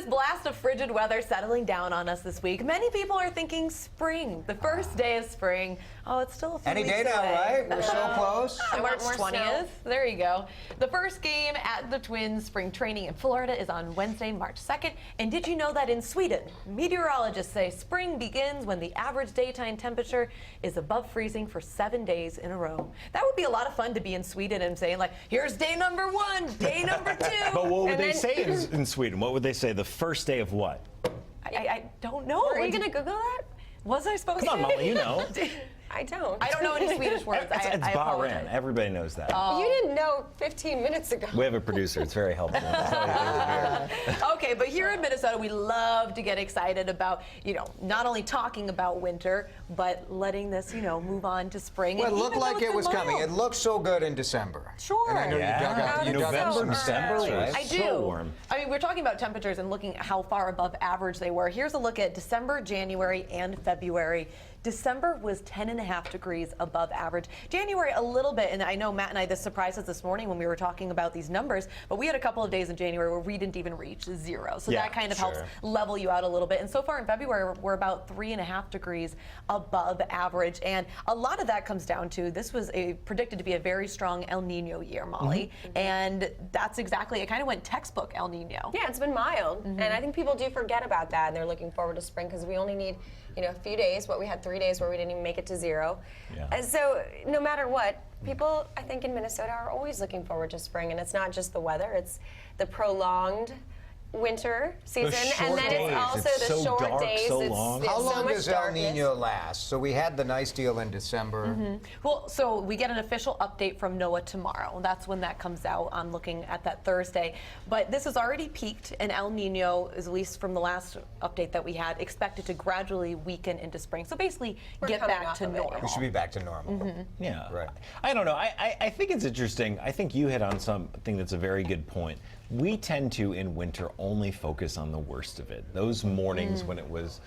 blast of frigid weather settling down on us this week, many people are thinking spring, the first day of spring. Oh, it's still a few Any weeks day now, away. right? We're so close. March 20th. There you go. The first game at the Twins spring training in Florida is on Wednesday, March 2nd. And did you know that in Sweden, meteorologists say spring begins when the average daytime temperature is above freezing for 7 days in a row? That would be a lot of fun to be in Sweden and saying, like, here's day number 1, day number 2. But what would they say in Sweden? What would they say? The first day of what? I don't know. Are you going to Google that? Was I supposed to? Come on, Molly, you know. I don't. I don't know any Swedish words. It's I apologize. Bahrain. Everybody knows that. You didn't know 15 minutes ago. We have a producer. It's very helpful. Okay, but here in Minnesota, we love to get excited about, not only talking about winter, but letting this, move on to spring. Well, it And looked even though like it's it was been coming. mild. It looked so good in December. Sure. And I know you dug out November, some December, stats, right? I do. So warm. I mean, we're talking about temperatures and looking at how far above average they were. Here's a look at December, January, and February. December was 10.5 degrees above average. January a little bit, and I know Matt and I, this surprised us this morning when we were talking about these numbers, but we had a couple of days in January where we didn't even reach 0. So that kind of helps level you out a little bit. And so far in February, we're about 3.5 degrees above average. And a lot of that comes down to, this was predicted to be a very strong El Nino year, Molly. And that's exactly, it kind of went textbook El Nino. Yeah, it's been mild. And I think people do forget about that, and they're looking forward to spring because we only need, a few days. But we had 3 days where we didn't even make it to 0. Yeah. So no matter what, people, I think, in Minnesota are always looking forward to spring. And it's not just the weather, it's the prolonged winter season, and then it's also the short days. So long. How so long much does El darkness. Nino last? So we had the nice deal in December. Well, so we get an official update from NOAA tomorrow. That's when that comes out. I'm looking at that Thursday. But this has already peaked, and El Nino, at least from the last update that we had, expected to gradually weaken into spring. So basically, get back to normal. We should be back to normal. Yeah. Right. I don't know. I think it's interesting. I think you hit on something that's a very good point. We tend to, in winter, only focus on the worst of it. Those mornings when it was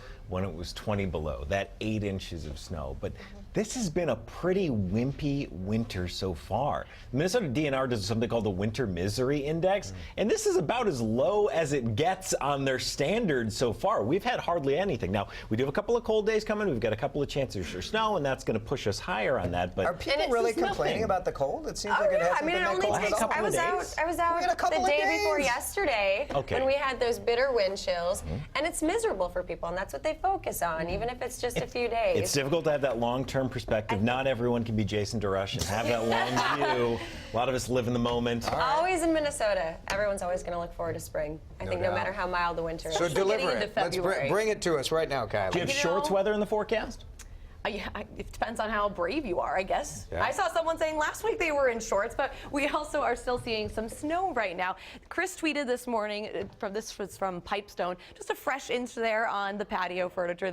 20 below, that 8 inches of snow. But this has been a pretty wimpy winter so far. Minnesota DNR does something called the Winter Misery Index, and this is about as low as it gets on their standards so far. We've had hardly anything. Now, we do have a couple of cold days coming. We've got a couple of chances for snow, and that's going to push us higher on that. But Are people really complaining about the cold? It seems like it hasn't been that cold at all. I was out the day before yesterday when we had those bitter wind chills, and it's miserable for people, and that's what they focus on, even if it's just a few days. It's difficult to have that long-term perspective. Not everyone can be Jason DeRush and have that long view. A lot of us live in the moment. Always in Minnesota, everyone's always going to look forward to spring. I think no matter how mild the winter is. So deliver it. Let's bring it to us right now, Kylie. Do you have shorts weather in the forecast? It depends on how brave you are, I guess. Yeah. I saw someone saying last week they were in shorts, but we also are still seeing some snow right now. Chris tweeted this morning, this was from Pipestone, just a fresh inch there on the patio furniture.